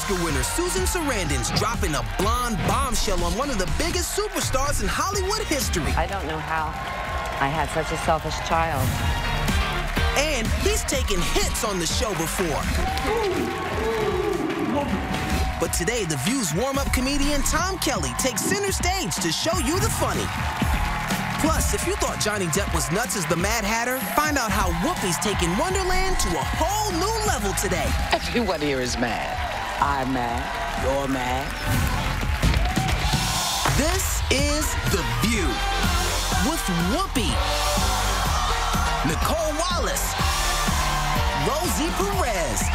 Oscar winner Susan Sarandon's dropping a blonde bombshell on one of the biggest superstars in Hollywood history. I don't know how I had such a selfish child. And he's taken hits on the show before. But today, The View's warm-up comedian Tom Kelly takes center stage to show you the funny. Plus, if you thought Johnny Depp was nuts as the Mad Hatter, find out how Whoopi's taking Wonderland to a whole new level today. Everyone here is mad. I'm mad. You're mad. This is The View with Whoopi, Nicole Wallace, Rosie Perez.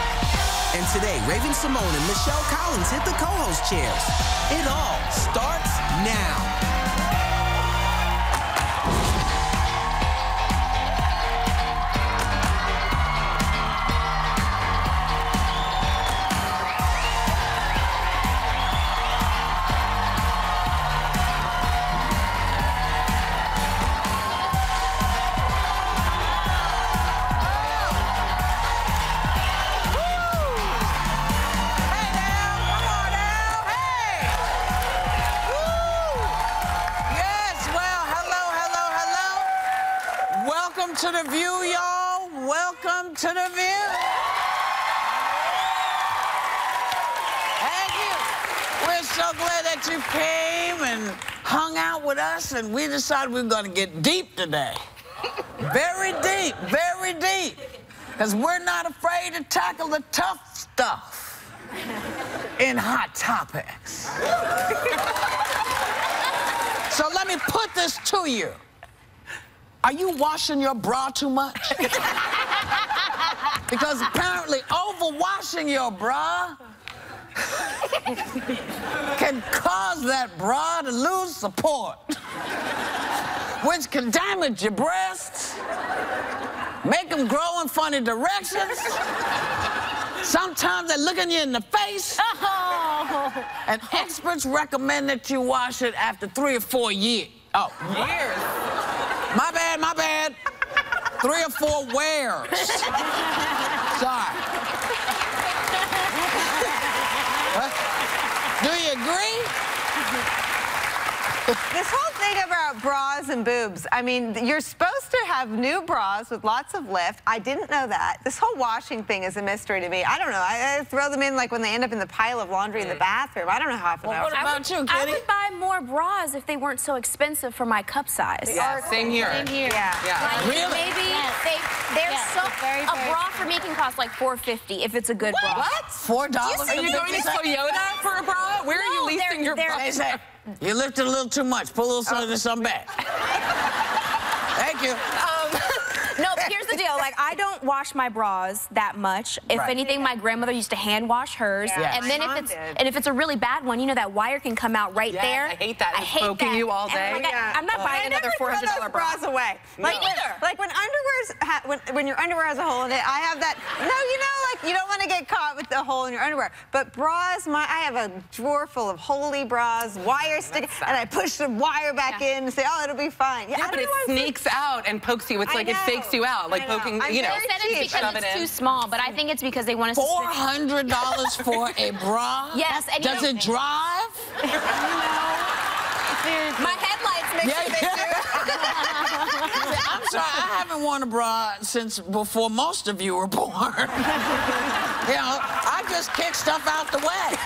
And today, Raven Simone and Michelle Collins hit the co-host chairs. It all starts now. To The View, y'all. Welcome to The View. Thank you. We're so glad that you came and hung out with us, and we decided we were going to get deep today. Very deep, very deep. Because we're not afraid to tackle the tough stuff in Hot Topics. So let me put this to you. Are you washing your bra too much? Because apparently overwashing your bra can cause that bra to lose support, which can damage your breasts, make them grow in funny directions. Sometimes they're looking you in the face. And experts recommend that you wash it after 3 or 4 years. Oh, years? My bad, my bad. 3 or 4 wears. Sorry. Do you agree? This whole thing about bras and boobs, I mean, you're supposed to have new bras with lots of lift. I didn't know that. This whole washing thing is a mystery to me. I don't know. I throw them in like when they end up in the pile of laundry in the bathroom. I don't know how often. Well, what about you, Kitty? I would buy more bras if they weren't so expensive for my cup size. Yeah, same here. Same here. Yeah. Like, Really? Maybe a bra for me can cost like $4.50 if it's a good bra. What? $4? Are you going to Toyota for a bra? Where are you leasing your bra? You lifted a little too much. Pull a little some of this on back. Thank you. No, but here's the deal. Like, I don't wash my bras that much. If anything, my grandmother used to hand wash hers. Yeah. And then if it's a really bad one, you know that wire can come out right there. I hate that. I hate poking that. you all day. And I'm not buying another $400 bra. Bras away. Like, like when when your underwear has a hole in it, I have that. No, you know, like you don't want to get caught with the hole in your underwear. But bras, I have a drawer full of holy bras, wire stick, and I push the wire back in and say, oh, it'll be fine. Yeah, but it sneaks out and pokes you. It's like it fakes you out, like poking, you know. They said it's because it's too small, but I think it's because they want us to $400 for a bra? Yes, and does it drive? My headlights make sure they do. I'm sorry, I haven't worn a bra since before most of you were born. You know, I just kick stuff out the way.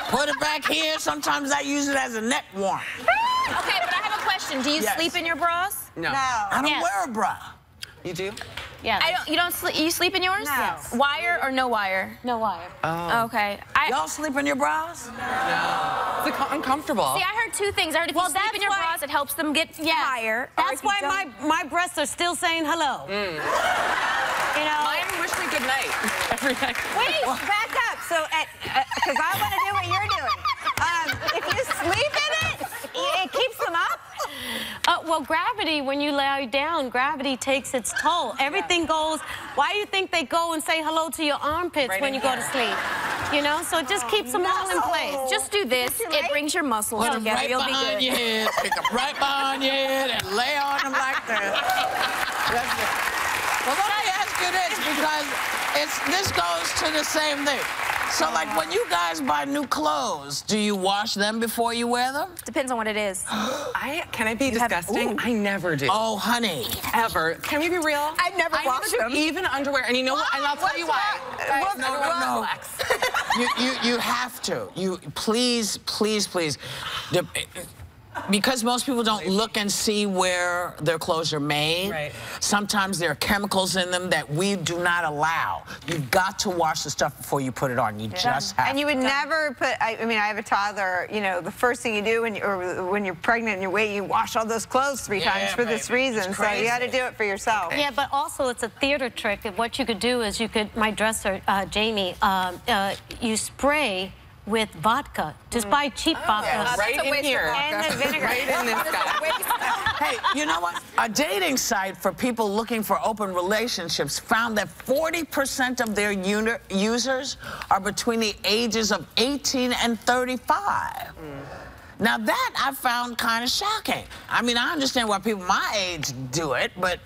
Put it back here. Sometimes I use it as a neck warmer. Okay, but I have a question. Do you sleep in your bras? No. I don't wear a bra. You do? Yeah. You sleep in yours? No. Yes. Wire or no wire? No wire. Oh. Okay. Y'all sleep in your bras? No. It's uncomfortable. See, I heard 2 things. I heard if you sleep in your bras, it helps them get higher. That's why my breasts are still saying hello. You know? Mine wish me good night every night. Wait, back up. So, because I want to do what you're doing. If you sleep in it, it keeps them up? Well, gravity, when you lie down, gravity takes its toll. Everything goes. Why do you think they go and say hello to your armpits when you go to sleep? You know, so it just keeps them all in place. Just do this. It brings your muscles together. Right You'll be behind good. your head, pick them right behind your head and lay on them like that. That's it. Well, let me ask you this, because this goes to the same thing. So, like, when you guys buy new clothes, do you wash them before you wear them? Depends on what it is. Can I be disgusting? I never do. Oh, honey. Ever. Can we be real? I never wash them. Even underwear. And you know what? And I'll tell you why. Guys, No. You have to. You please. Because most people don't look and see where their clothes are made, right. Sometimes there are chemicals in them that we do not allow. You've got to wash the stuff before you put it on. You just have And you would never put, I mean, I have a toddler, you know, the first thing you do when you're pregnant and you're waiting, you wash all those clothes 3 times for this reason. So you got to do it for yourself. Yeah, but also it's a theater trick. What you could do is my dresser, Jamie, you spray with vodka. Just buy cheap vodka. Yeah, right in here. And the vinegar. Right in this guy. Hey, you know what? A dating site for people looking for open relationships found that 40% of their users are between the ages of 18 and 35. Now that I found kind of shocking. I mean, I understand why people my age do it, but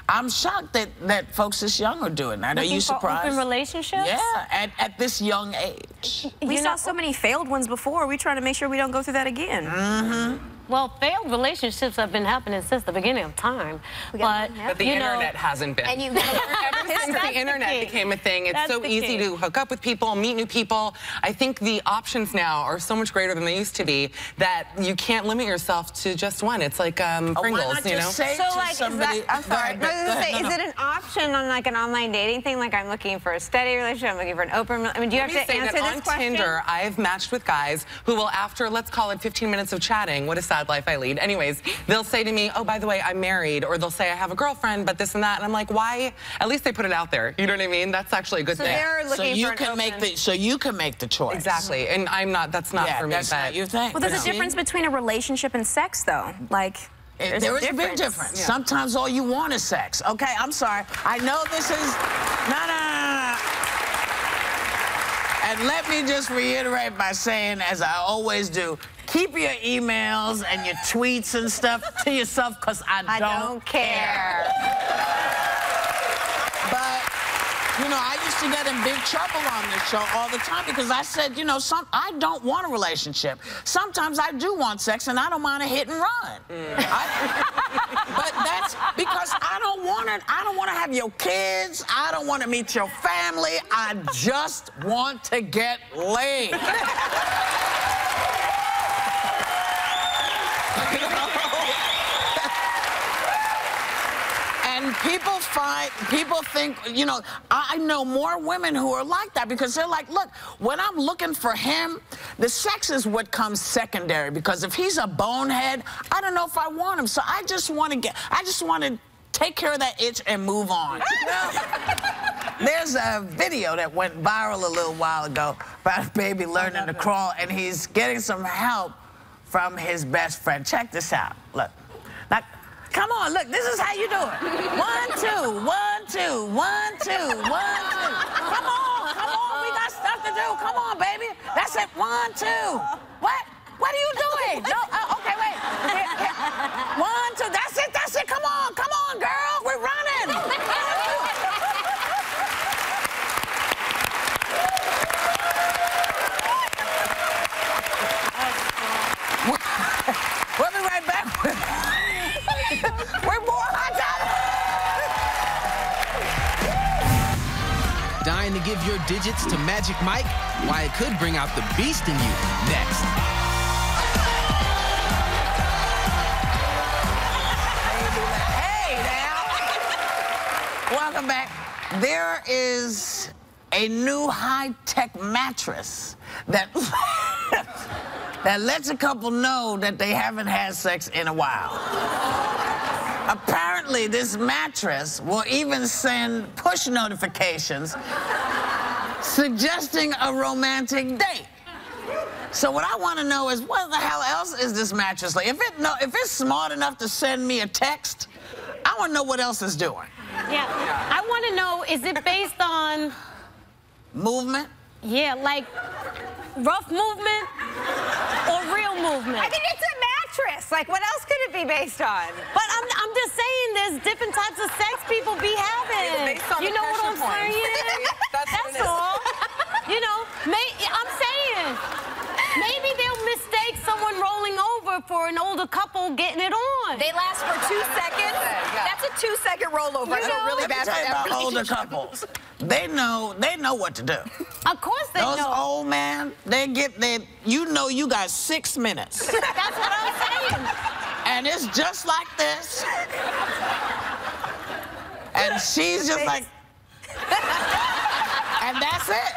I'm shocked that folks this young are doing that. Are you surprised? Open relationships? Yeah, at this young age. We saw so many failed ones before. We try to make sure we don't go through that again. Mm-hmm. Well, failed relationships have been happening since the beginning of time. But the internet hasn't been. And Ever since the internet became a thing, it's so easy to hook up with people, meet new people. I think the options now are so much greater than they used to be that you can't limit yourself to just one. It's like Pringles, you know? Say So, to like, somebody, I'm sorry. Is it an option on, like, an online dating thing? Like, I'm looking for a steady relationship, I'm looking for an open relationship. I mean, do you have to answer this question? On Tinder, I've matched with guys who will, after, let's call it 15 minutes of chatting, what a sad life I lead. Anyways, they'll say to me, oh, by the way, I'm married, or they'll say I have a girlfriend, but this and that, and I'm like, why? At least they put it out there. You know what I mean? That's actually a good thing. They're looking for an open... So you can make the choice. Exactly, and I'm not. That's not for me. That's not your thing. Well, there's a difference between a relationship and sex, though. Like, there is a big difference. Yeah. Sometimes all you want is sex. Okay, I'm sorry. I know this is no. And let me just reiterate by saying, as I always do, keep your emails and your tweets and stuff to yourself, because I don't care. But, you know, I used to get in big trouble on this show all the time because I said, you know, I don't want a relationship. Sometimes I do want sex, and I don't mind a hit and run. But that's because I don't want it. I don't want to have your kids. I don't want to meet your family. I just want to get laid. And people think, you know, I know more women who are like that because they're like, look, when I'm looking for him, the sex is what comes secondary, because if he's a bonehead, I don't know if I want him. So I just want to take care of that itch and move on. There's a video that went viral a little while ago about a baby learning to crawl, and he's getting some help from his best friend. Check this out. Look. Now, come on, look, this is how you do it. 1, 2, 1, 2, 1, 2, 1, 2. Come on, we got stuff to do. Come on, baby. That's it, 1, 2. What? What are you doing? No, okay, wait. 1, 2, that's it, come on, girl, we're running. We'll be right back. We're more hot topic. Dying to give your digits to Magic Mike? Why, it could bring out the beast in you. Next. Hey, now. Welcome back. There is a new high-tech mattress that that lets a couple know that they haven't had sex in a while. Apparently, this mattress will even send push notifications suggesting a romantic date. So what I want to know is, what the hell else is this mattress like? If it's smart enough to send me a text, I want to know what else it's doing. Yeah, I want to know, is it based on... movement? Yeah, like rough movement or real movement? I think it's a mattress. Like, what else could it be based on? But I'm just saying, there's different types of sex people be having. It's based on you know what I'm saying? That's all. You know, older couple getting it on. They last for 2 seconds. That's a 2-second rollover. I feel really bad for about older couples. They know what to do. Of course they know. Those old men, you know you got 6 minutes. That's what I'm saying. And it's just like this. And she's just like, and that's it.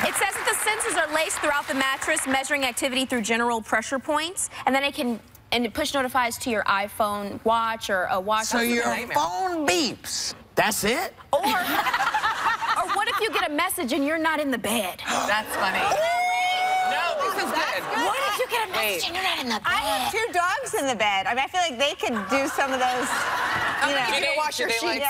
It says that the sensors are laced throughout the mattress, measuring activity through general pressure points, and then it push notifies to your iPhone watch or a watch. So your phone beeps. That's it? Or what if you get a message and you're not in the bed? That's funny. No, this is good. What if you get a message and you're not in the bed? I have 2 dogs in the bed. I mean, I feel like they could do some of those. You know, you can wash your sheets.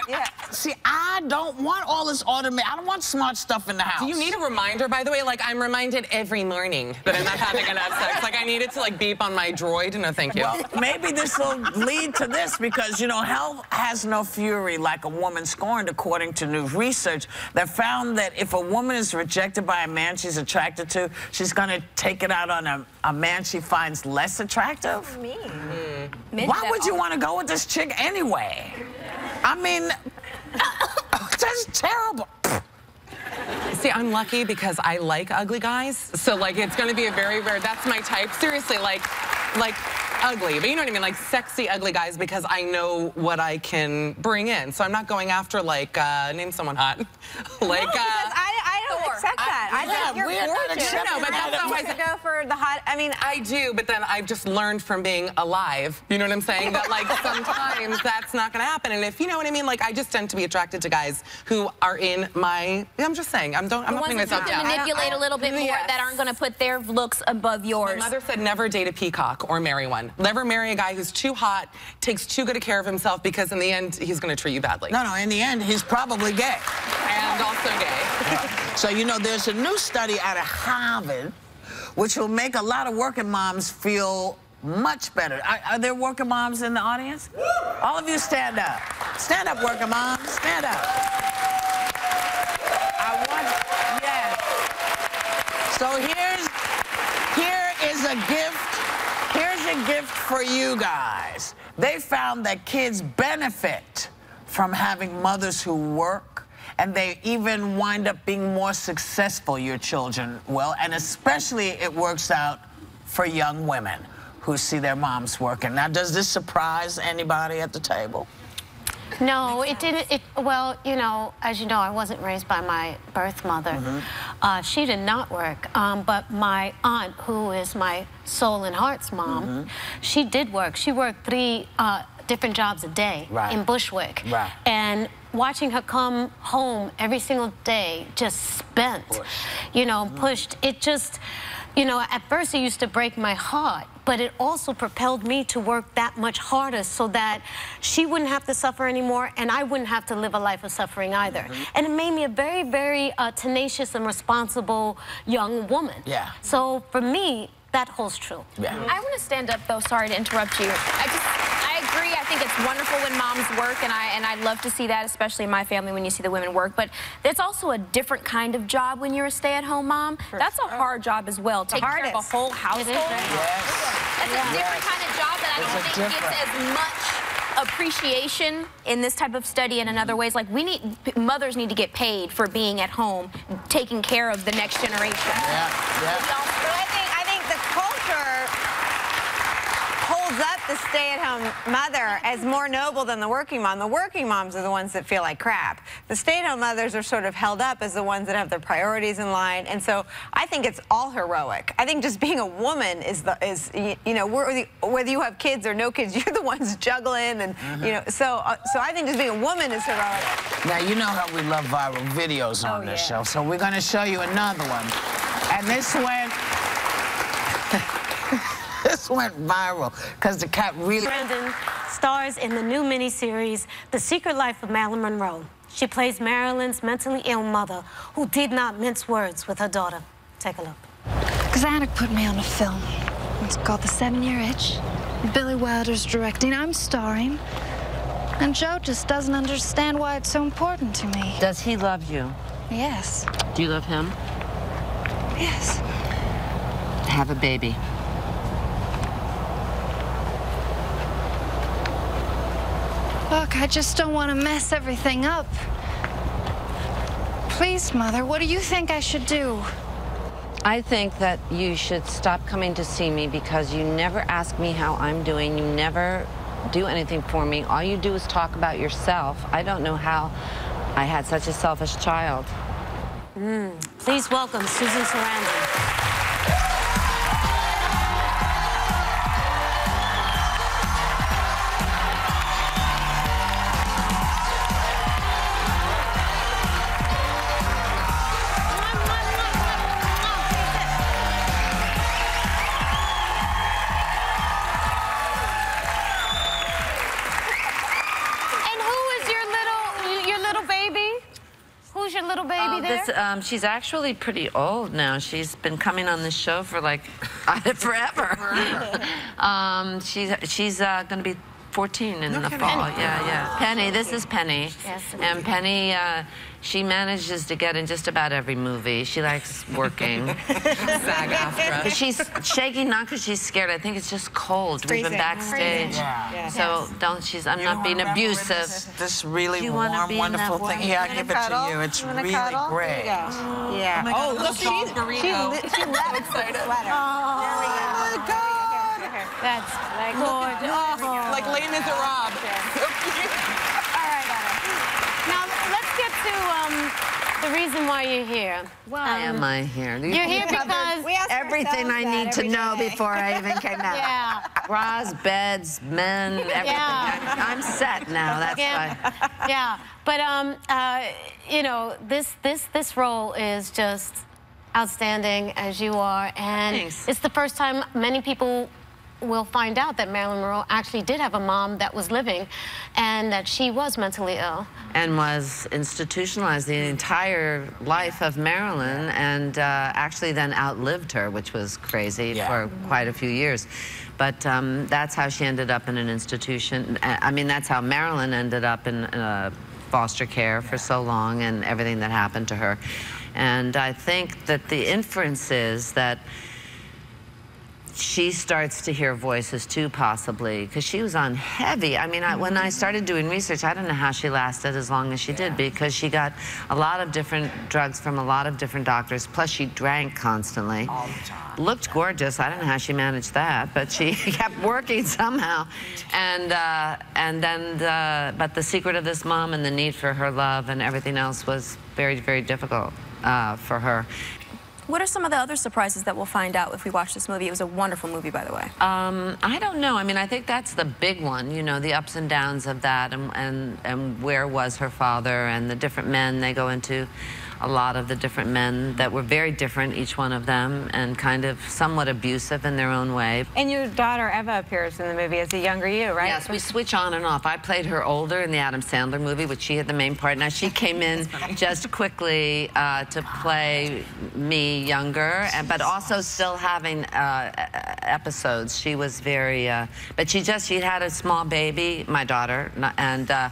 Yeah. See, I don't want all this automated. I don't want smart stuff in the house. Do you need a reminder, by the way? Like, I'm reminded every morning that I'm not having enough sex. Like, I need it to, like, beep on my droid. No, thank you. Well, maybe this will lead to this because, you know, hell has no fury like a woman scorned, according to new research that found that if a woman is rejected by a man she's attracted to, she's going to take it out on a man she finds less attractive. Why would you want to go with this chick anyway? I mean, that's terrible. See, I'm lucky because I like ugly guys. So, like, it's going to be a very rare, that's my type. Seriously, like ugly. But you know what I mean? Like, sexy, ugly guys because I know what I can bring in. So I'm not going after, like, name someone hot. Like, I don't accept that. I think you're gorgeous. No, but that's not why to go for the hot. I mean, I do, but then I've just learned from being alive. You know what I'm saying? That, like, sometimes that's not going to happen. And if you know what I mean, like, I just tend to be attracted to guys who are in my. I'm just saying. I'm not putting myself down. Manipulate a little bit more that aren't going to put their looks above yours. My mother said never date a peacock or marry one. Never marry a guy who's too hot, takes too good a care of himself, because in the end he's going to treat you badly. No, in the end he's probably gay. And also gay. So, you know, there's a new study out of Harvard which will make a lot of working moms feel much better. Are there working moms in the audience? All of you stand up. Stand up, working moms. Stand up. So here is a gift. Here's a gift for you guys. They found that kids benefit from having mothers who work, and they even wind up being more successful, your children will, and especially it works out for young women who see their moms working. Now, does this surprise anybody at the table? No, it didn't. Well, you know, as you know, I wasn't raised by my birth mother. She did not work. But my aunt, who is my soul and heart's mom, she did work. She worked 3 different jobs a day in Bushwick. And watching her come home every single day, just spent, you know, pushed, it just, you know, at first it used to break my heart, but it also propelled me to work that much harder so that she wouldn't have to suffer anymore and I wouldn't have to live a life of suffering either. And it made me a very, very tenacious and responsible young woman. So for me, that holds true. I want to stand up, though. Sorry to interrupt you. I agree. I think it's wonderful when moms work, and I love to see that, especially in my family, when you see the women work. But it's also a different kind of job when you're a stay-at-home mom. That's a hard job as well. Taking care of a whole household. That's a different kind of job that I don't think gets as much appreciation in this type of study and in other ways. Like, mothers need to get paid for being at home, taking care of the next generation. I think the culture holds up the stay-at-home mother as more noble than the working mom. The working moms are the ones that feel like crap. The stay-at-home mothers are sort of held up as the ones that have their priorities in line, and so I think it's all heroic. I think just being a woman is you know, whether you have kids or no kids, you're the ones juggling, and you know, so I think just being a woman is heroic. Now, you know how we love viral videos on this show, so we're going to show you another one, and this went viral because the cat really... Brandon stars in the new miniseries, The Secret Life of Marilyn Monroe. She plays Marilyn's mentally ill mother who did not mince words with her daughter. Take a look. Xana put me on a film. It's called The 7-Year Itch. Billy Wilder's directing. I'm starring. And Joe just doesn't understand why it's so important to me. Does he love you? Yes. Do you love him? Yes. Have a baby. Look, I just don't want to mess everything up. Please, Mother, what do you think I should do? I think that you should stop coming to see me because you never ask me how I'm doing. You never do anything for me. All you do is talk about yourself. I don't know how I had such a selfish child. Please welcome Susan Sarandon. Who's your little baby there? She's actually pretty old now. She's been coming on this show for like forever. She's going to be 14 in the fall. Yeah. Penny, this is Penny. Yes. And Penny, she manages to get in just about every movie. She likes working. SAG-AFTRA. She's shaking not because she's scared. I think it's just cold. We've been backstage. So I'm not being abusive. This really warm, wonderful thing. Here, I'll give it to you. It's really great. Yeah. Oh, look, she left the sweater. Oh my God. That's gorgeous. Like Les Miserables. All right, now let's get to the reason why you're here. Why am I here? You're here because everything I need to know before I even came out. Yeah. Bras, beds, men, everything. Yeah. I'm set now. That's why. Yeah, but you know, this role is just outstanding as you are, and Thanks. It's the first time many people will find out that Marilyn Monroe actually did have a mom that was living and that she was mentally ill. And was institutionalized the entire life of Marilyn and actually then outlived her, which was crazy for quite a few years. But that's how she ended up in an institution. I mean, that's how Marilyn ended up in foster care for so long and everything that happened to her. And I think that the inference is that she starts to hear voices too, possibly, because she was on heavy. I mean, when I started doing research, I don't know how she lasted as long as she did, because she got a lot of different drugs from a lot of different doctors, plus she drank constantly. All the time. Looked gorgeous. I don't know how she managed that, but she kept working somehow. And then, but the secret of this mom and the need for her love and everything else was very, very difficult for her. What are some of the other surprises that we'll find out if we watch this movie? It was a wonderful movie, by the way. I don't know. I mean, I think that's the big one, you know, the ups and downs of that, and where was her father, and the different men. They go into a lot of the different men that were very different, each one of them, and kind of somewhat abusive in their own way. And your daughter Eva appears in the movie as a younger you, right? Yes, we switch on and off. I played her older in the Adam Sandler movie, which she had the main part. Now, she came in just quickly to play me younger, but also still having episodes. She was very, but she had a small baby, my daughter, and so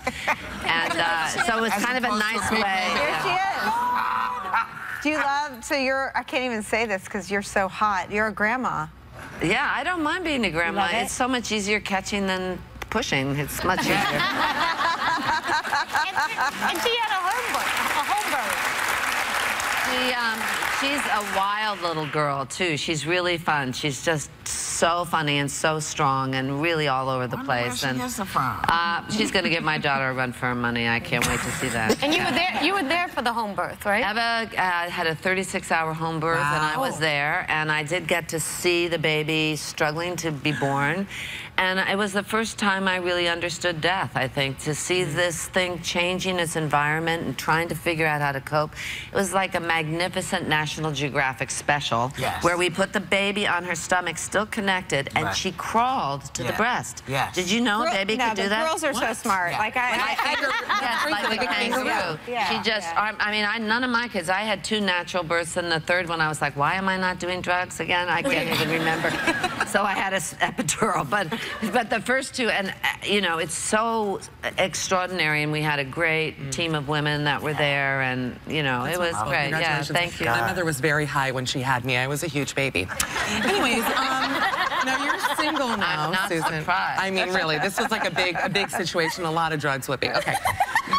it was kind of a nice way. Here she is. Do you love, so you're, I can't even say this because you're so hot. You're a grandma. Yeah, I don't mind being a grandma. It's so much easier catching than pushing. It's much easier. And she had a home birth. She's a wild little girl, too. She's really fun. She's just so funny and so strong and really all over the place. Where she gets it from. She's going to give my daughter a run for her money. I can't wait to see that. And you were there for the home birth, right? Eva had a 36-hour home birth, and I was there, and I did get to see the baby struggling to be born. And it was the first time I really understood death, I think, to see this thing changing its environment and trying to figure out how to cope. It was like a magnificent National Geographic special where we put the baby on her stomach, still connected, and she crawled to the breast. Did you know a baby could do that? Girls are so smart. Like like a kangaroo. She just, I mean, none of my kids, I had 2 natural births, and the third one I was like, why am I not doing drugs again? I can't even remember. So I had an epidural, but the first 2, and you know, it's so extraordinary, and we had a great team of women that were there, and you know, it was great. Yeah, thank you. My mother was very high when she had me. I was a huge baby. Anyways, No, you're single now, I'm not Susan. surprised. I mean, really, this was like a big situation, a lot of drugs whipping. Okay.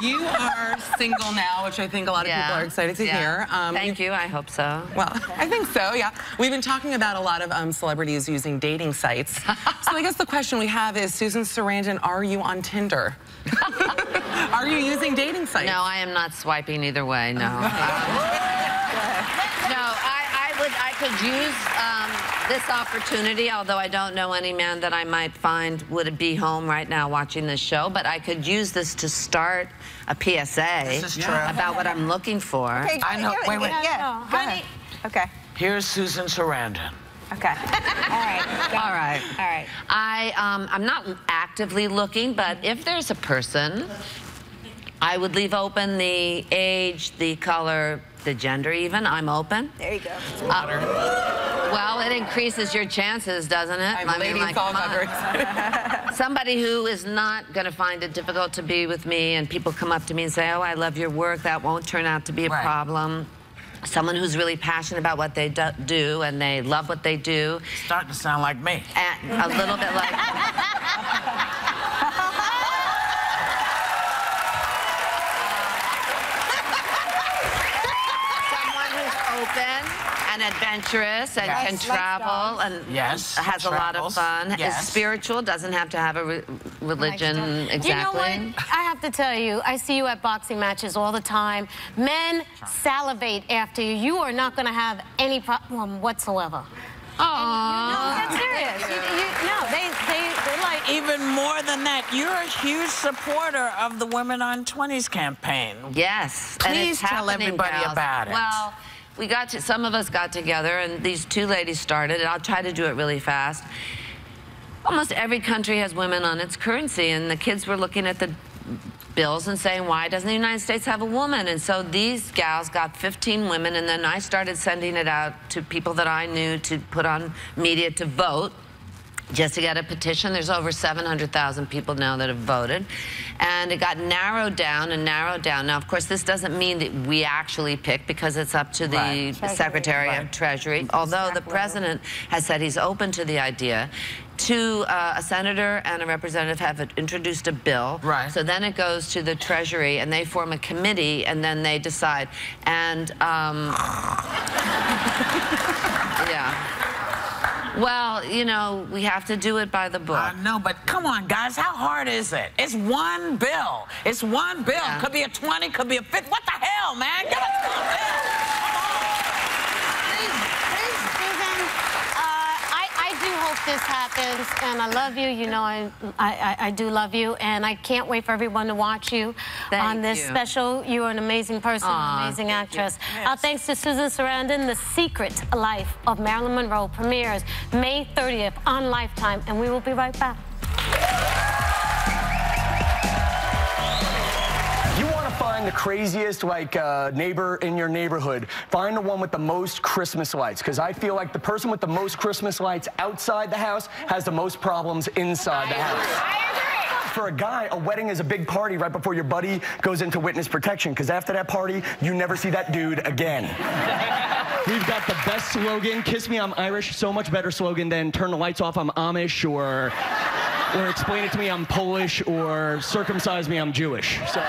You are single now, which I think a lot of people are excited to hear. Thank you, I hope so. Well, I think so, yeah. We've been talking about a lot of celebrities using dating sites. So I guess the question we have is, Susan Sarandon, are you on Tinder? Are you using dating sites? No, I am not swiping either way, no. I could use this opportunity, although I don't know any man that I might find would be home right now watching this show, but I could use this to start a PSA about what I'm looking for. Okay, I know. Wait. Yeah, go ahead. Okay. Here's Susan Sarandon. Okay. All right. I'm not actively looking, but if there's a person, I would leave open the age, the color, the gender even. I'm open. There you go. Well, it increases your chances, doesn't it? I'm like, come on. Somebody who is not going to find it difficult to be with me, and people come up to me and say, oh, I love your work. That won't turn out to be a problem. Someone who's really passionate about what they do, and they love what they do. Starting to sound like me. And a little bit like... open and adventurous and can travel and has a lot of fun. Is spiritual, doesn't have to have a religion exactly. You know what? I have to tell you, I see you at boxing matches all the time. Men salivate after you. You are not going to have any problem whatsoever. Oh, no, that's serious. They're like... Even more than that, you're a huge supporter of the Women on 20s campaign. Yes. Please tell everybody about it. Well, some of us got together, and these two ladies started, and I'll try to do it really fast. Almost every country has women on its currency, and the kids were looking at the bills and saying, why doesn't the United States have a woman? And so these gals got 15 women, and then I started sending it out to people that I knew to put on media to vote, just to get a petition. There's over 700,000 people now that have voted. And it got narrowed down and narrowed down. Now, of course, this doesn't mean that we actually pick, because it's up to the Secretary of Treasury. Although the President has said he's open to the idea. A senator and a representative have introduced a bill. So then it goes to the Treasury, and they form a committee, and then they decide. And, well, you know, we have to do it by the book. I know, but come on, guys, how hard is it? It's one bill. It's one bill. Could be a 20, could be a 50. What the hell, man? Get us one bill. I do hope this happens, and I love you. You know, I do love you, and I can't wait for everyone to watch you on this special. You're an amazing person, an amazing actress. Our thanks to Susan Sarandon. The Secret Life of Marilyn Monroe premieres May 30th on Lifetime, and we will be right back. Find the craziest, neighbor in your neighborhood. Find the one with the most Christmas lights, because I feel like the person with the most Christmas lights outside the house has the most problems inside the house. I agree. For a guy, a wedding is a big party right before your buddy goes into witness protection, because after that party, you never see that dude again. We've got the best slogan, Kiss Me, I'm Irish, so much better slogan than Turn the Lights Off, I'm Amish, or Explain It to Me, I'm Polish, or Circumcise Me, I'm Jewish. So.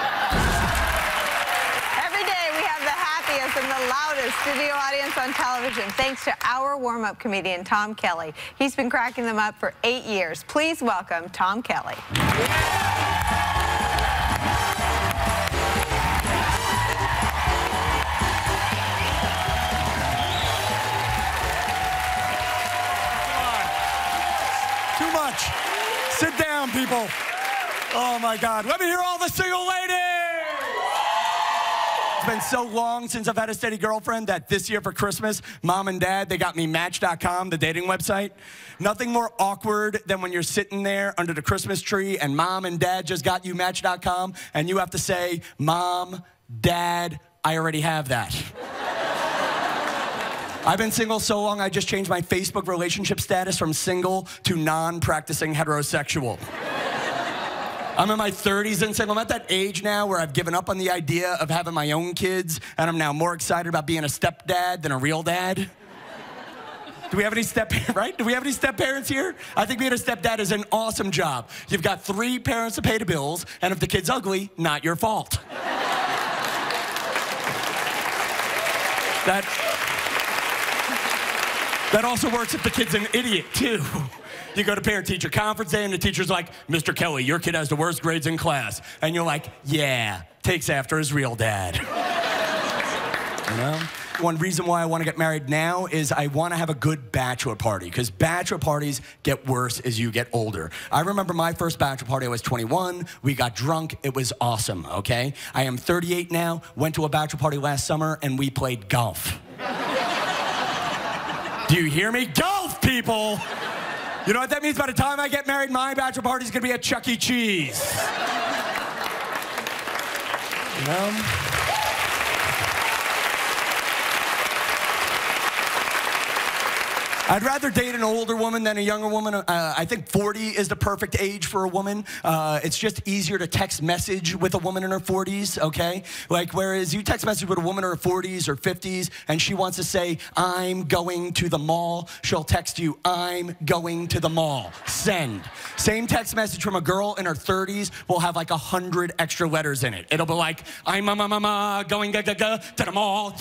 And the loudest studio audience on television, thanks to our warm-up comedian, Tom Kelly. He's been cracking them up for 8 years. Please welcome Tom Kelly. Too much. Sit down, people. Oh, my God. Let me hear all the single ladies. It's been so long since I've had a steady girlfriend that this year for Christmas, Mom and Dad, they got me Match.com, the dating website. Nothing more awkward than when you're sitting there under the Christmas tree and Mom and Dad just got you Match.com, and you have to say, Mom, Dad, I already have that. I've been single so long, I just changed my Facebook relationship status from single to non-practicing heterosexual. I'm in my 30s and single. I'm at that age now where I've given up on the idea of having my own kids, and I'm now more excited about being a stepdad than a real dad. Do we have any right? Do we have any step-parents here? I think being a stepdad is an awesome job. You've got 3 parents to pay the bills, and if the kid's ugly, not your fault. That also works if the kid's an idiot, too. You go to parent-teacher conference day, and the teacher's like, Mr. Kelly, your kid has the worst grades in class. And you're like, yeah, takes after his real dad. You know? One reason why I want to get married now is I want to have a good bachelor party, because bachelor parties get worse as you get older. I remember my first bachelor party, I was 21, we got drunk, it was awesome, okay? I am 38 now, went to a bachelor party last summer, and we played golf. Do you hear me? Golf, people! You know what that means? By the time I get married, my bachelor party's gonna be at Chuck E. Cheese. You know? I'd rather date an older woman than a younger woman. I think 40 is the perfect age for a woman. It's just easier to text message with a woman in her 40s, okay? Like, whereas you text message with a woman in her 40s or 50s, and she wants to say, I'm going to the mall, she'll text you, I'm going to the mall. Send. Same text message from a girl in her 30s will have like 100 extra letters in it. It'll be like, I'm going to the mall. Yay!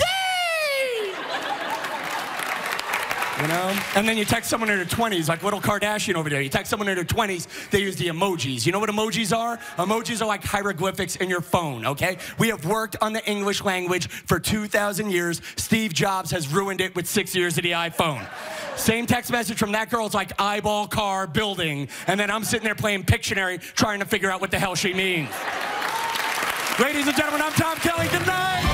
You know? And then you text someone in their 20s, like little Kardashian over there. You text someone in their 20s, they use the emojis. You know what emojis are? Emojis are like hieroglyphics in your phone, okay? We have worked on the English language for 2,000 years. Steve Jobs has ruined it with 6 years of the iPhone. Same text message from that girl is like eyeball, car, building. And then I'm sitting there playing Pictionary trying to figure out what the hell she means. Ladies and gentlemen, I'm Tom Kelly. Good night.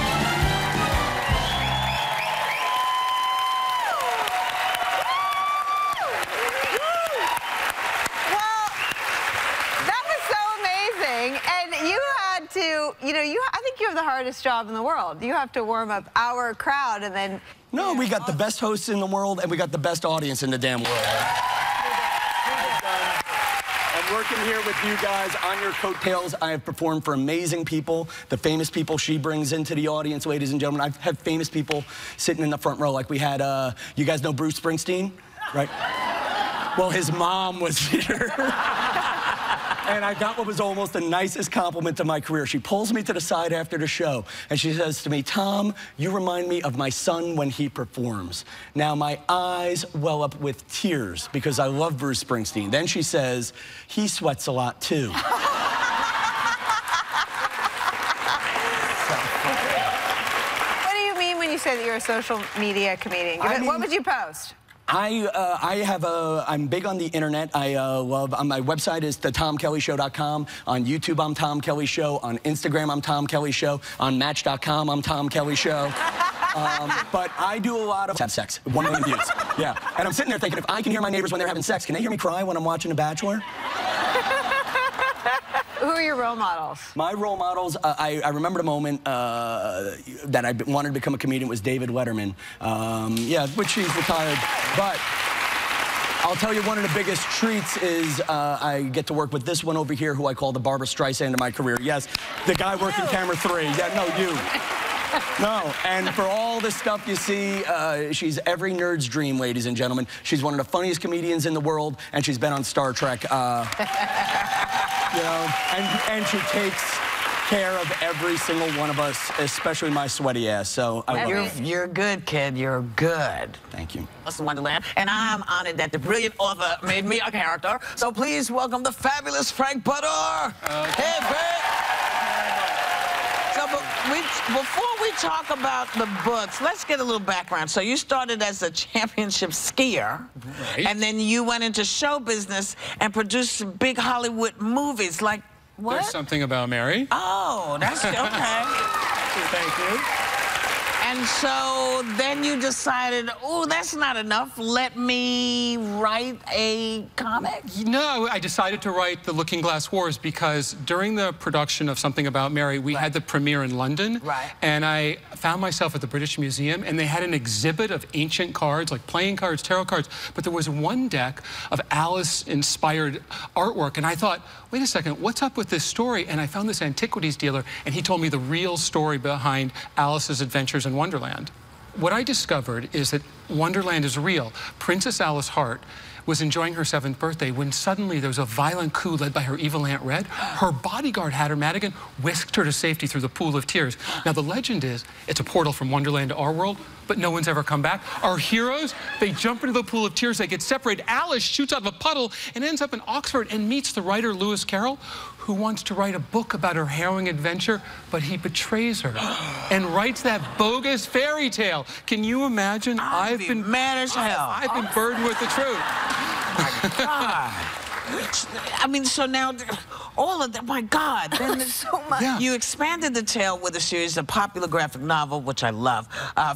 I think you have the hardest job in the world. You have to warm up our crowd and then... No, we got the best hosts in the world, and we got the best audience in the damn world. I'm working here with you guys on your coattails. I have performed for amazing people, the famous people she brings into the audience, ladies and gentlemen. I've had famous people sitting in the front row, like we had, you guys know Bruce Springsteen, right? Well, his mom was here. And I got what was almost the nicest compliment of my career. She pulls me to the side after the show, and she says to me, Tom, you remind me of my son when he performs. Now, my eyes well up with tears because I love Bruce Springsteen. Then she says, he sweats a lot, too. What do you mean when you say that you're a social media comedian? What would you post? I'm big on the internet. My website is thetomkellyshow.com. On YouTube, I'm Tom Kelly Show. On Instagram, I'm Tom Kelly Show. On Match.com, I'm Tom Kelly Show. But I do a lot of have sex. 1 million views. Yeah. And I'm sitting there thinking, if I can hear my neighbors when they're having sex, can they hear me cry when I'm watching The Bachelor? Who are your role models? My role models, I remember the moment that I wanted to become a comedian was David Letterman. Yeah, which he's retired. But I'll tell you, one of the biggest treats is I get to work with this one over here, who I call the Barbra Streisand of my career. Yes, the guy working camera 3. Yeah, no, you. No, and for all the stuff you see, she's every nerd's dream, ladies and gentlemen. She's one of the funniest comedians in the world, and she's been on Star Trek. You know, and she takes care of every single one of us, especially my sweaty ass. So you're good, kid. You're good. Thank you. That's Wonderland, and I'm honored that the brilliant author made me a character. So please welcome the fabulous Frank Butter. Hey, Frank. So before we talk about the books, let's get a little background. So you started as a championship skier, right, and then you went into show business and produced some big Hollywood movies. Like what? There's Something About Mary. Oh, that's okay. Thank you. And so then you decided, oh, that's not enough. Let me write a comic? No, I decided to write The Looking Glass Wars because during the production of Something About Mary, we had the premiere in London. Right. And I found myself at the British Museum, and they had an exhibit of ancient cards, like playing cards, tarot cards. But there was one deck of Alice-inspired artwork. And I thought, wait a second, what's up with this story? And I found this antiquities dealer, and he told me the real story behind Alice's adventures in Wonderland. what I discoveed is that Wonderland is real. Princess Alice Hart was enjoying her 7th birthday when suddenly there was a violent coup led by her evil Aunt Red. Her bodyguard, Hatter Madigan, whisked her to safety through the Pool of Tears. Now, the legend is it's a portal from Wonderland to our world, but no one's ever come back. Our heroes, they jump into the Pool of Tears, they get separated. Alice shoots out of a puddle and ends up in Oxford and meets the writer Lewis Carroll, who wants to write a book about her harrowing adventure, but he betrays her and writes that bogus fairy tale. Can you imagine? I've been mad as hell. I've been burdened with the truth. Oh my God. I mean, so now all of that, my God. Then so much. Yeah. You expanded the tale with a series of popular graphic novel, which I love,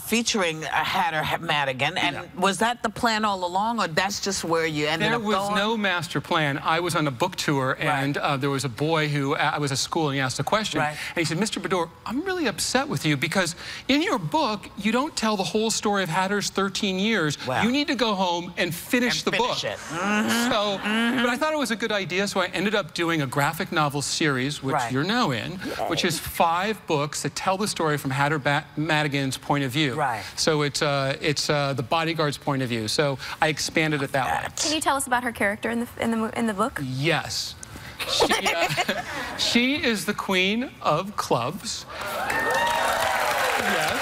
featuring Hatter Madigan. And was that the plan all along, or that's just where you ended up going? There was no master plan. I was on a book tour, and there was a boy who, I was at school, and he asked a question. And he said, Mr. Bador, I'm really upset with you because in your book, you don't tell the whole story of Hatter's 13 years. You need to go home and finish the book. It. So, but I thought it was a good idea, so I ended up doing a graphic novel series, which you're now in, which is 5 books that tell the story from Hatter Madigan's point of view. So it's the bodyguard's point of view. So I expanded it that way. Can you tell us about her character in the book? Yes. She is the queen of clubs. Yes.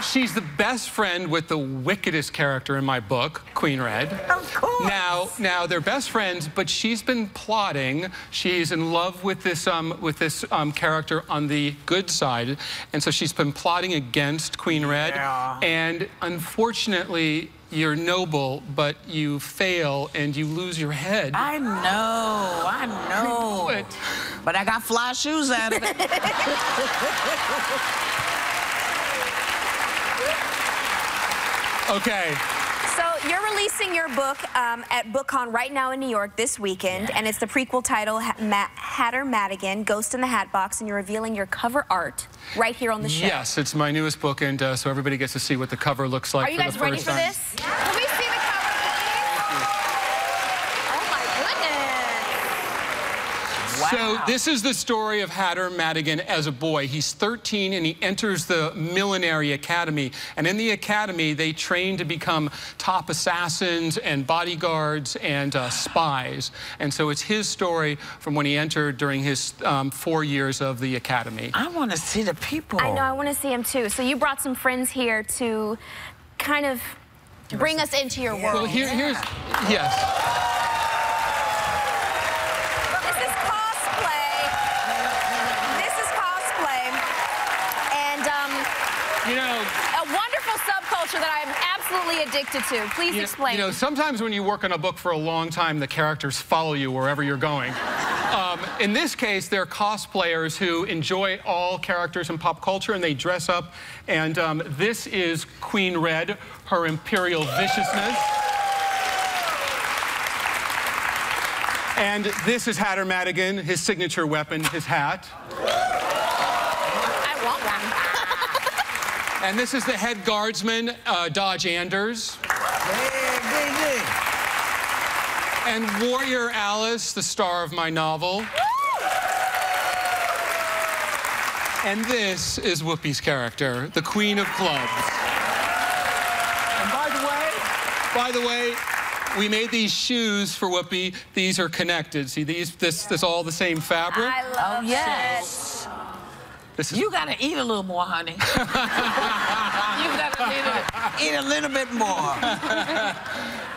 She's the best friend with the wickedest character in my book, Queen Red. Of course. Now they're best friends, but she's been plotting. She's in love with this character on the good side, and so she's been plotting against Queen Red. And unfortunately, you're noble, but you fail and you lose your head. I know. But I got fly shoes out of it. Okay. So you're releasing your book at BookCon right now in New York this weekend, and it's the prequel title, Hatter Madigan, Ghost in the Hatbox, and you're revealing your cover art right here on the show. Yes, it's my newest book, and so everybody gets to see what the cover looks like. Are you guys ready for this? Can we see the cover, please? Oh my goodness. So this is the story of Hatter Madigan as a boy. He's 13 and he enters the Millinery Academy. And in the academy, they train to become top assassins and bodyguards and spies. And so it's his story from when he entered during his 4 years of the academy. I want to see the people. I know, I want to see him too. So you brought some friends here to kind of bring us into your world. Well, here's, yes. You know, a wonderful subculture that I'm absolutely addicted to. Please explain. You know, sometimes when you work on a book for a long time, the characters follow you wherever you're going. In this case, they're cosplayers who enjoy all characters in pop culture, and they dress up. And this is Queen Red, her imperial viciousness. And this is Hatter Madigan, his signature weapon, his hat. I want one. And this is the head guardsman, Dodge Anders. And Warrior Alice, the star of my novel. And this is Whoopi's character, the Queen of Clubs. And by the way, we made these shoes for Whoopi. These are connected. See, this all the same fabric. I love You gotta eat a little more, honey. You gotta eat a little bit more.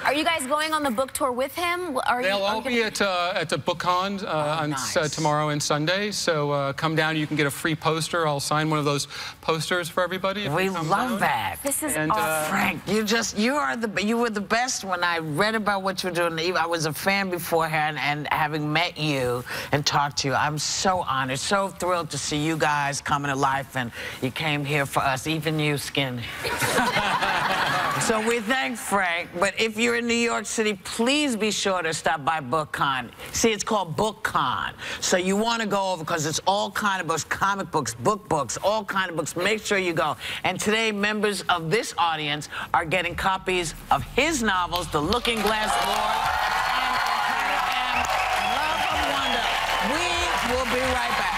Are you guys going on the book tour with him? They'll all be at the BookCon on tomorrow and Sunday. So come down. You can get a free poster. I'll sign one of those posters for everybody. We love that. This is Frank, you were the best when I read about what you were doing. I was a fan beforehand, and having met you and talked to you, I'm so honored, so thrilled to see you guys coming to life, and you came here for us, even you, Skin. So we thank Frank, but if you're in New York City, please be sure to stop by BookCon. See, it's called BookCon. So you want to go over because it's all kind of books, comic books, book books, all kind of books. Make sure you go. And today, members of this audience are getting copies of his novels, The Looking Glass Lord and Love of Wonder. We We'll be right back.